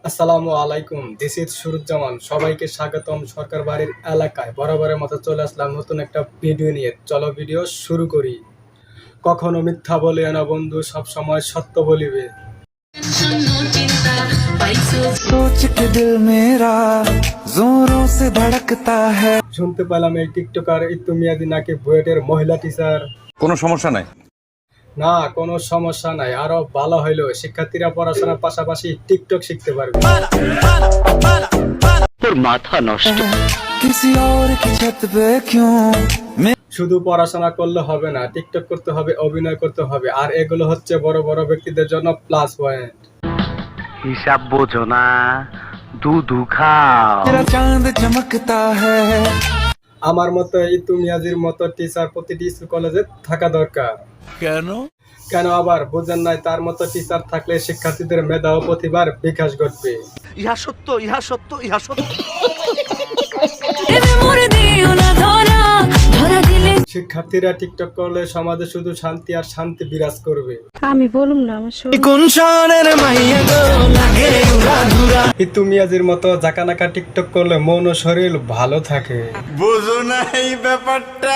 আসসালামু আলাইকুম, this is Suruzzaman. সবাইকে স্বাগতম সরকার বাড়ির এলাকায়। বরাবরের মতো চলে আসলাম নতুন একটা ভিডিও নিয়ে। চলো ভিডিও শুরু করি। কখনো মিথ্যা বলিও না বন্ধু, সব সময় সত্য বলিবে। सोच के दिल मेरा जोरों से धड़कता है। শুনতে পেলাম এই টিকটকার ইতু মিয়াদি নাকি বুয়েটের মহিলা টিচার। কোনো সমস্যা নাই। না, কোনো সমস্যা নাই, আরো ভালো হইলো শিক্ষার্থীরা পড়াশোনার পাশাপাশি টিকটক শিখতে পারবে। किसी और की छत पे क्यों শুধু পড়াশোনা করলে হবে না, টিকটক করতে হবে, অভিনয় করতে হবে, আর এগুলো হচ্ছে বড় বড় ব্যক্তিদের জন্য প্লাস পয়েন্ট। হিসাব বোঝো না, দুধু খাও। मेरा चांद चमकता है। আমার মতো ইতু মিয়াজির মতো টিচার প্রতিটি স্কুল কলেজে থাকা দরকার। কেন আবার বুঝেন নাই? তার মতো টিচার থাকলে শিক্ষার্থীদের মেধা ও প্রতিভার বিকাশ ঘটবে। ইহা সত্য, ইহা সত্য, ইহা সত্য। শিক্ষার্থীরা টিকটক করলে সমাজে শুধু শান্তি আর শান্তি বিরাজ করবে। আমি বলুম না আমার শরীর কোন শহরের মাইয়া গো লাগে উড়া ধুরা। ইতু মিয়াজির মতো জাকানাকা টিকটক করলে মন ও শরীর ভালো থাকে। বুঝো না এই ব্যাপারটা।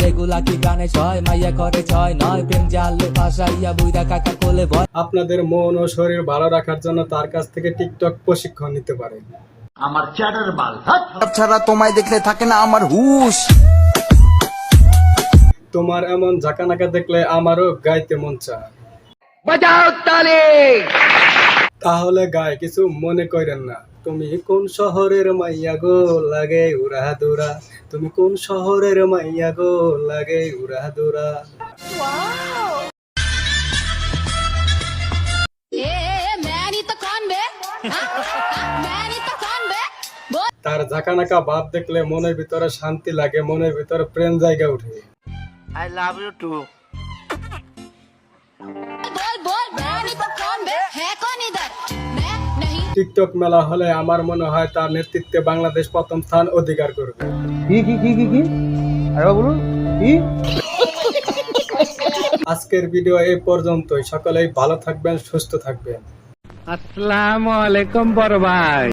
এগুলা কি গানে ছয় মাইয়া করে ছয় নয় প্রেম জালে ভাসাইয়া বুইরা কাকা কোলে ভয়। আপনাদের মন ও শরীর ভালো রাখার জন্য তার কাছ থেকে টিকটক প্রশিক্ষণ নিতে পারেন। ছাড়া তোমায় দেখলে থাকে না আমার হুশ। তোমার এমন জাকানাকা দেখলে আমারও গাইতে মন চায়। বাজাও তালি। তাহলে গায়, কিছু মনে করেন না। তুমি কোন শহরের মাইয়া গো লাগে উড়া দুরা, তুমি কোন শহরের মাইয়া গো লাগে উড়া দুরা। তার ঝাঁকানাকা ভাব দেখলে মনের ভিতরে শান্তি লাগে, মনের ভিতরে প্রেম জায়গা উঠে। I love you too. TikTok মেলা হলে আমার মনে হয় তার নেতৃত্বে বাংলাদেশ প্রথম স্থান অধিকার করবে। আজকের ভিডিও এই পর্যন্তই। সকলেই ভালো থাকবেন, সুস্থ থাকবেন। আসসালামু আলাইকুম বড় ভাই।